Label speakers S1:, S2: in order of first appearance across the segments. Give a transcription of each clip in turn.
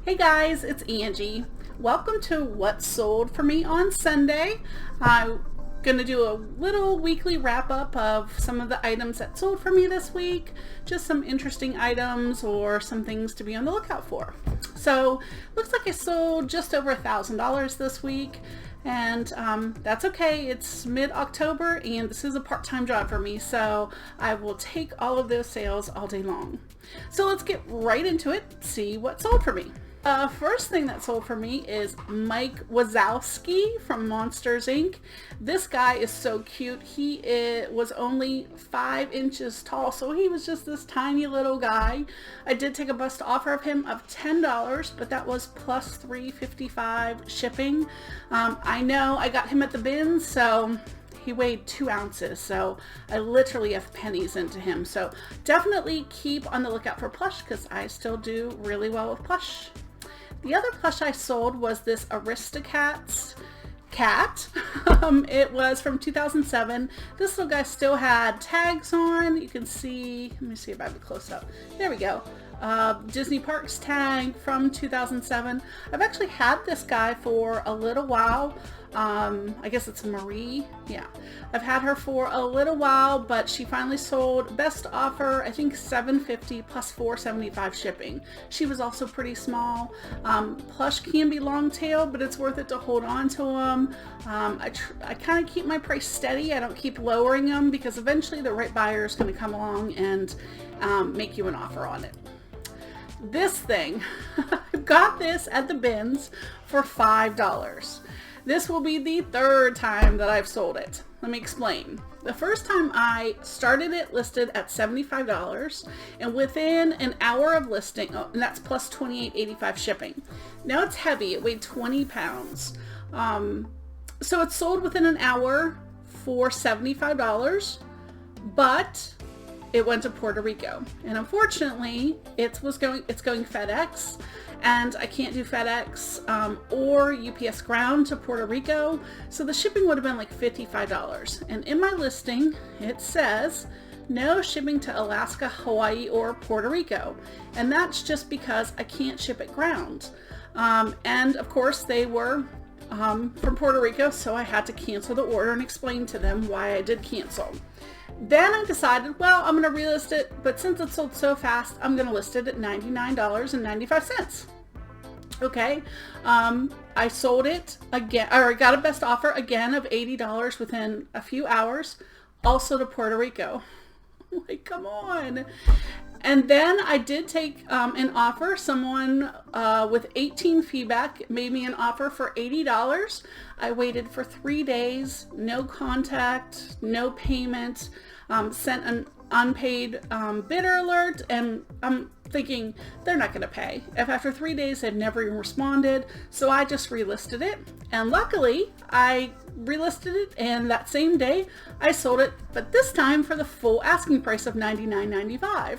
S1: Hey guys, it's Angie. Welcome to What Sold for Me on Sunday. I'm going to do a little weekly wrap up of some of the items that sold for me this week, just some interesting items or some things to be on the lookout for. So looks like I sold just over $1,000 this week, and that's okay. It's mid-October and this is a part-time job for me, so I will take all of those sales all day long. So let's get right into it, see what sold for me. First thing that sold for me is Mike Wazowski from Monsters Inc. This guy is so cute. He was only 5 inches tall, so he was just this tiny little guy. I did take a best offer of him of $10, but that was plus $3.55 shipping. I know I got him at the bins, so he weighed 2 ounces, so I literally have pennies into him. So definitely keep on the lookout for plush, because I still do really well with plush. The other plush I sold was this Aristocats cat. It was from 2007. This little guy still had tags on. You can see, let me see if I have a close up. There we go. Disney Parks tag from 2007. I've actually had this guy for a little while. I guess it's Marie. Yeah, I've had her for a little while, but she finally sold. Best offer, I think $7.50 plus $4.75 shipping. She was also pretty small. Plush can be long tail, but it's worth it to hold on to them. I kind of keep my price steady. I don't keep lowering them because eventually the right buyer is going to come along and make you an offer on it. This thing, I got this at the bins for $5. This will be the 3rd time that I've sold it. Let me explain. The first time I started it listed at $75, and within an hour of listing, and that's plus $28.85 shipping. Now it's heavy, it weighed 20 pounds. So it's sold within an hour for $75, but it went to Puerto Rico, and unfortunately it's going FedEx, and I can't do FedEx or UPS ground to Puerto Rico, so the shipping would have been like $55. And in my listing it says no shipping to Alaska, Hawaii, or Puerto Rico, and that's just because I can't ship it ground. And of course they were from Puerto Rico, so I had to cancel the order and explain to them why I did cancel. Then I decided, well, I'm going to relist it, but since it sold so fast, I'm going to list it at $99.95. Okay, I sold it again, or I got a best offer again of $80 within a few hours, also to Puerto Rico. Like, come on. And then I did take an offer. Someone with 18 feedback made me an offer for $80. I waited for 3 days, no contact, no payment, sent an unpaid bidder alert, and I'm thinking they're not going to pay. If after 3 days they've never even responded, so I just relisted it. And luckily I relisted it, and that same day I sold it, but this time for the full asking price of $99.95.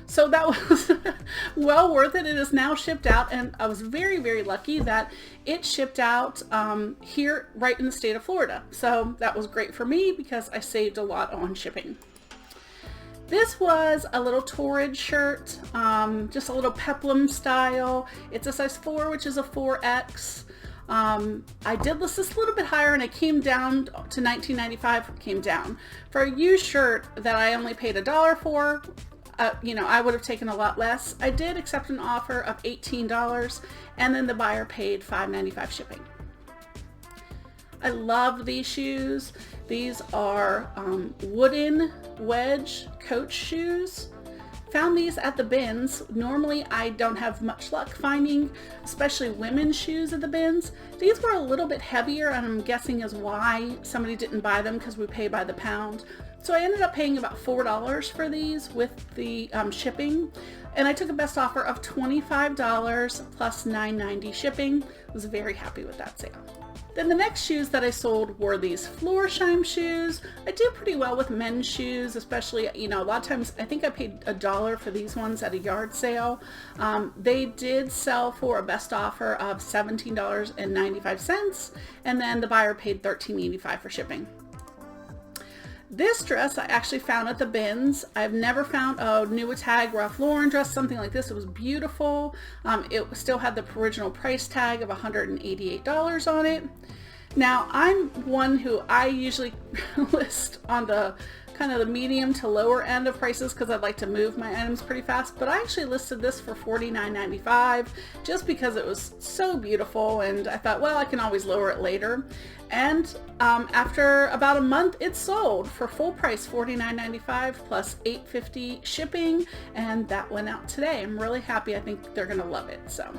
S1: So that was well worth it. It is now shipped out, and I was very, very lucky that it shipped out here right in the state of Florida. So that was great for me because I saved a lot on shipping. This was a little Torrid shirt, just a little peplum style. It's a size 4, which is a 4X. I did list this a little bit higher, and I came down to $19.95, came down. For a used shirt that I only paid $1 for, I would have taken a lot less. I did accept an offer of $18, and then the buyer paid $5.95 shipping. I love these shoes. These are wooden Wedge Coach shoes. Found these at the bins. Normally I don't have much luck finding especially women's shoes at the bins. These were a little bit heavier, and I'm guessing is why somebody didn't buy them, because we pay by the pound. So I ended up paying about $4 for these with the shipping, and I took a best offer of $25 plus $9.90 shipping. I was very happy with that sale. Then the next shoes that I sold were these Florsheim shoes. I do pretty well with men's shoes, especially, a lot of times I think I paid $1 for these ones at a yard sale. They did sell for a best offer of $17.95, and then the buyer paid $13.85 for shipping. This dress I actually found at the bins. I've never found a new tag Ralph Lauren dress, something like this. It was beautiful. It still had the original price tag of $188 on it. Now, I'm one who I usually list on the kind of the medium to lower end of prices because I'd like to move my items pretty fast, but I actually listed this for $49.95 just because it was so beautiful, and I thought, well, I can always lower it later. And after about a month, it sold for full price, $49.95 plus $8.50 shipping, and that went out today. I'm really happy. I think they're gonna love it. So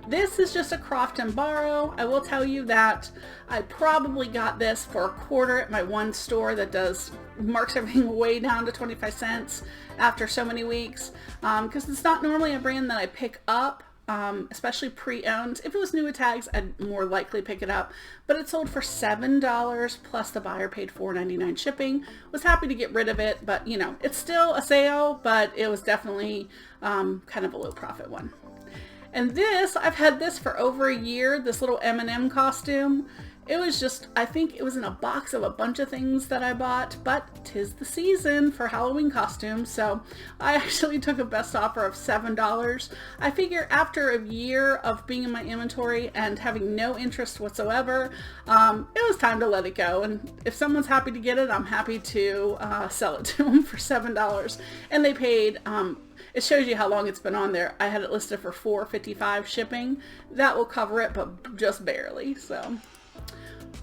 S1: this is just a croft and borrow. I will tell you that I probably got this for a quarter at my one store that marks everything way down to 25 cents after so many weeks, because it's not normally a brand that I pick up, especially pre-owned. If it was new tags, I'd more likely pick it up, but it sold for $7 plus the buyer paid $4.99 shipping. Was happy to get rid of it, but you know, it's still a sale, but it was definitely kind of a low profit one. And this, I've had this for over a year, this little M&M costume. It was just, I think it was in a box of a bunch of things that I bought, but 'tis the season for Halloween costumes, so I actually took a best offer of $7. I figure after a year of being in my inventory and having no interest whatsoever, it was time to let it go. And if someone's happy to get it, I'm happy to sell it to them for $7. And they paid, it shows you how long it's been on there. I had it listed for $4.55 shipping. That will cover it, but just barely. So,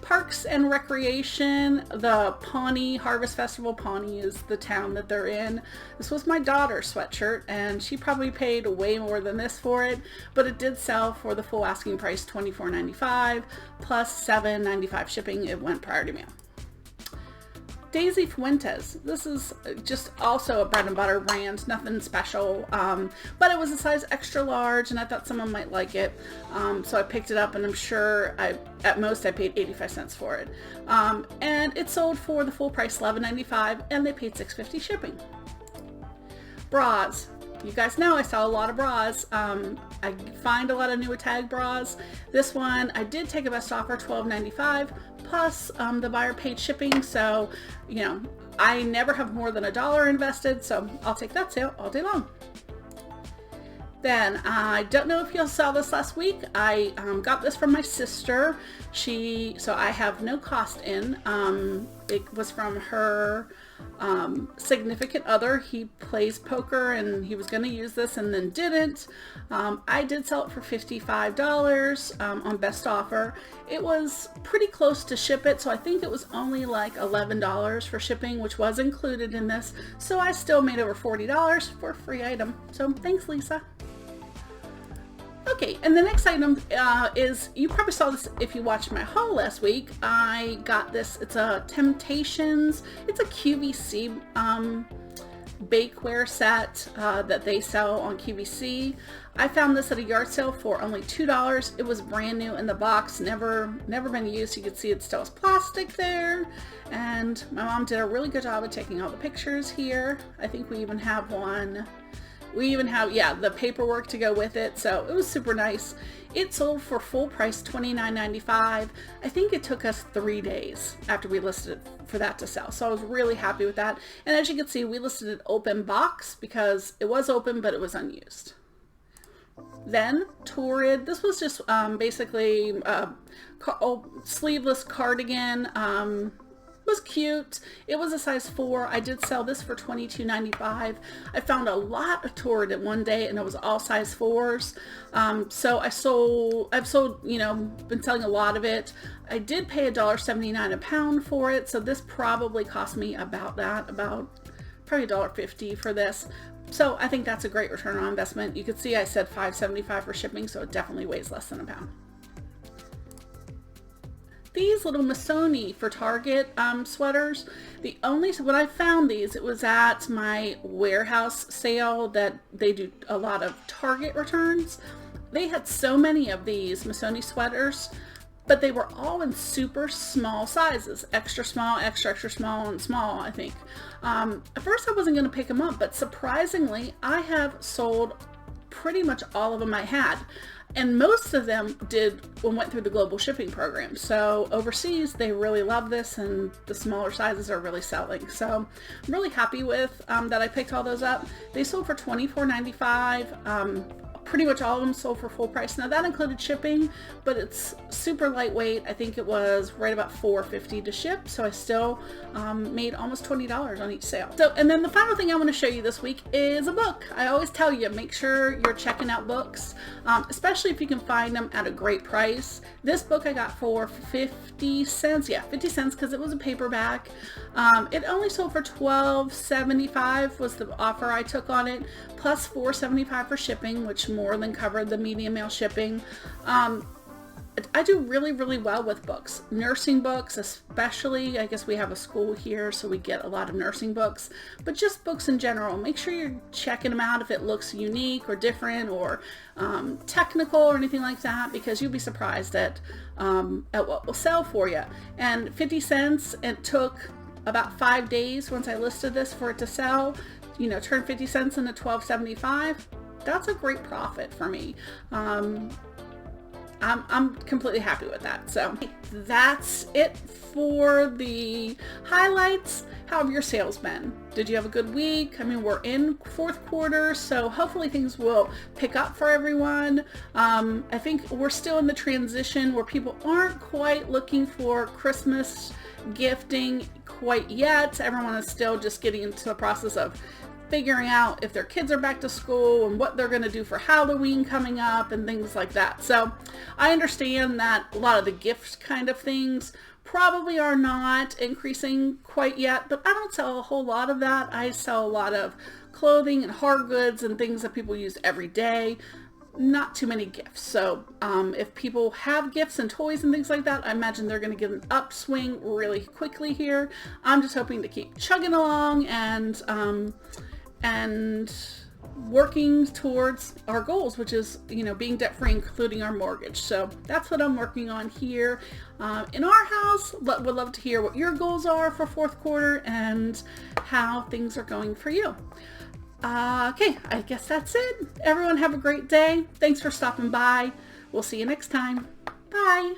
S1: Parks and Recreation, the Pawnee Harvest Festival. Pawnee is the town that they're in. This was my daughter's sweatshirt, and she probably paid way more than this for it, but it did sell for the full asking price, $24.95 plus $7.95 shipping. It went priority mail. Daisy Fuentes. This is just also a bread and butter brand, nothing special, but it was a size extra large and I thought someone might like it, so I picked it up, and I'm sure at most I paid 85 cents for it, and it sold for the full price, $11.95, and they paid $6.50 shipping. Bras. You guys know I sell a lot of bras. I find a lot of new tag bras. This one I did take a best offer, $12.95 plus the buyer paid shipping, so you know, I never have more than $1 invested, so I'll take that sale all day long. Then I don't know if you saw this last week. I got this from my sister. So I have no cost in. It was from her significant other. He plays poker and he was going to use this and then didn't. I did sell it for $55 on best offer. It was pretty close to ship it, so I think it was only like $11 for shipping, which was included in this. So I still made over $40 for a free item. So thanks, Lisa. Okay, and the next item is, you probably saw this if you watched my haul last week. I got this, it's a Temptations, it's a QVC bakeware set that they sell on QVC. I found this at a yard sale for only $2. It was brand new in the box, never been used. You can see it still has plastic there, and my mom did a really good job of taking all the pictures here. I think we even have one. We even have, yeah, the paperwork to go with it, so it was super nice. It sold for full price, $29.95. I think it took us 3 days after we listed it for that to sell, so I was really happy with that. And as you can see, we listed it open box because it was open, but it was unused. Then Torrid, this was just basically a sleeveless cardigan. Was cute. It was a size 4. I did sell this for $22.95. I found a lot of Torrid in one day, and it was all size 4s. So I've sold, you know, been selling a lot of it. I did pay $1.79 a pound for it, so this probably cost me about probably $1.50 for this. So I think that's a great return on investment. You can see I said $5.75 for shipping, so it definitely weighs less than a pound. These little Missoni for Target sweaters, when I found these, it was at my warehouse sale that they do a lot of Target returns. They had so many of these Missoni sweaters, but they were all in super small sizes, extra small, extra small, and small, I think. At first I wasn't going to pick them up, but surprisingly, I have sold pretty much all of them I had. And most of them went through the global shipping program. So overseas, they really love this, and the smaller sizes are really selling. So I'm really happy with that I picked all those up. They sold for $24.95. Pretty much all of them sold for full price. Now that included shipping, but it's super lightweight. I think it was right about $4.50 to ship, so I still made almost $20 on each sale. So, and then the final thing I want to show you this week is a book. I always tell you, make sure you're checking out books, especially if you can find them at a great price. This book I got for 50 cents. Yeah, 50 cents because it was a paperback. It only sold for $12.75 was the offer I took on it, plus $4.75 for shipping, which more than covered the medium mail shipping. I do really, really well with books. Nursing books, especially. I guess we have a school here, so we get a lot of nursing books. But just books in general. Make sure you're checking them out if it looks unique or different or technical or anything like that, because you'll be surprised at what will sell for you. And 50 cents, it took about 5 days once I listed this for it to sell. You know, turn 50 cents into $12.75. That's a great profit for me. I'm completely happy with that. So that's it for the highlights. How have your sales been? Did you have a good week? I mean, we're in fourth quarter, so hopefully things will pick up for everyone. I think we're still in the transition where people aren't quite looking for Christmas gifting quite yet. Everyone is still just getting into the process of figuring out if their kids are back to school and what they're going to do for Halloween coming up and things like that. So I understand that a lot of the gift kind of things probably are not increasing quite yet, but I don't sell a whole lot of that. I sell a lot of clothing and hard goods and things that people use every day. Not too many gifts. So if people have gifts and toys and things like that, I imagine they're going to get an upswing really quickly here. I'm just hoping to keep chugging along and working towards our goals, which is, you know, being debt free, including our mortgage. So that's what I'm working on here in our house. Would love to hear what your goals are for fourth quarter and how things are going for you. Okay, I guess that's it. Everyone have a great day. Thanks for stopping by. We'll see you next time. Bye.